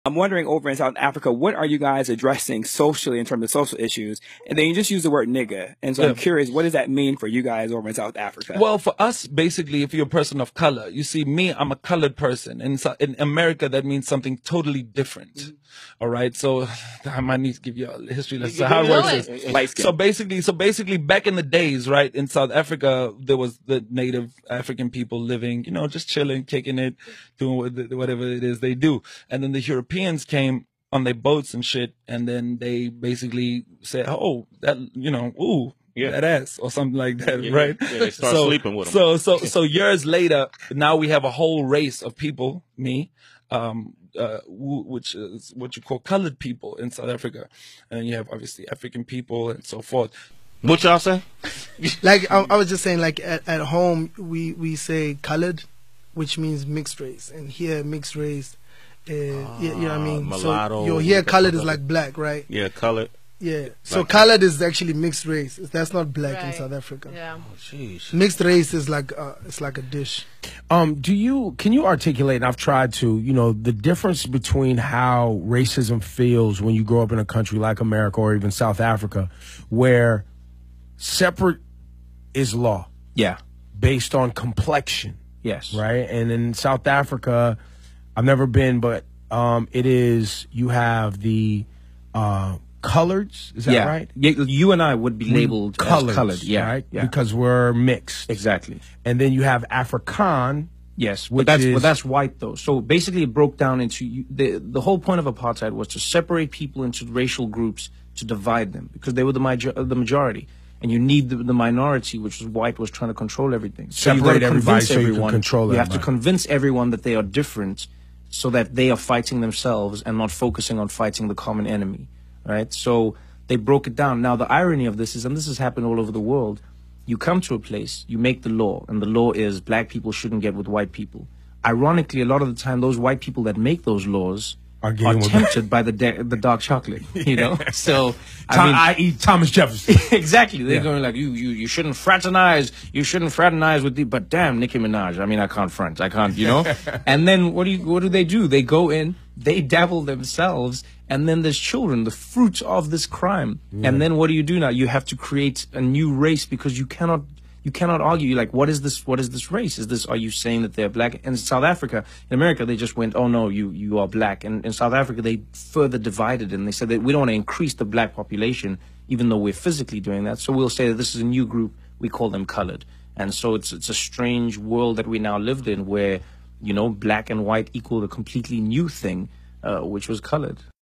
I'm wondering over in South Africa, what are you guys addressing socially in terms of social issues? And then you just use the word nigga. And so I'm curious, what does that mean for you guys over in South Africa? Well, for us, basically, if you're a person of color, you see me, I'm a colored person. And in America, that means something totally different. All right. So I might need to give you a history lesson. How it works is, so basically back in the days, right, in South Africa, there was the native African people living, you know, just chilling, kicking it, doing whatever it is they do. And then the Europeans came on their boats and shit. And then they basically said, oh, that, you know, ooh. Yeah. That ass or something like that, right? Yeah, they start sleeping with them. So years later, now we have a whole race of people, me, which is what you call colored people in South Africa. And you have obviously African people and so forth. What y'all say? Like, I was just saying, like, at home, we say colored, which means mixed race. And here, mixed race, you know what I mean? Mulatto. So you'll hear colored is like black, right? Yeah, colored. Yeah, so colored is actually mixed race. That's not black in South Africa. Yeah. Oh, jeez. Mixed race is like it's like a dish. Can you articulate? And I've tried to, you know, the difference between how racism feels when you grow up in a country like America or even South Africa, where separate is law. Yeah. Based on complexion. Yes. Right. And in South Africa, I've never been, but it is. You have the Coloureds, is that right? You and I would be labeled Coloureds, as colored, right? Yeah. Because we're mixed. Exactly. And then you have Afrikaan. Yes, but that's white though. So basically, it broke down into the whole point of apartheid was to separate people into racial groups to divide them because they were the majority, and you need the minority, which was white, was trying to control everything. So separate everybody so you can control everybody. You have to convince everyone that they are different, so that they are fighting themselves and not focusing on fighting the common enemy. Right, so they broke it down. Now, the irony of this is, and this has happened all over the world, you come to a place, you make the law, and the law is black people shouldn't get with white people. Ironically, a lot of the time, those white people that make those laws are tempted by the dark chocolate, you know? So, i.e. Thomas Jefferson. Exactly. They're going like, you shouldn't fraternize. You shouldn't fraternize with the, but damn, Nicki Minaj. I mean, I can't front. I can't, you know? And then what do they do? They go in, they dabble themselves, and then there's children, the fruit of this crime. Yeah. And then what do you do now? You have to create a new race because you cannot argue. You're like, what is this race? Are you saying that they're black? In South Africa, in America, they just went, oh no, you are black. And in South Africa, they further divided and they said that we don't want to increase the black population, even though we're physically doing that. So we'll say that this is a new group, we call them colored. And so it's a strange world that we now lived in where, you know, black and white equal a completely new thing, which was colored.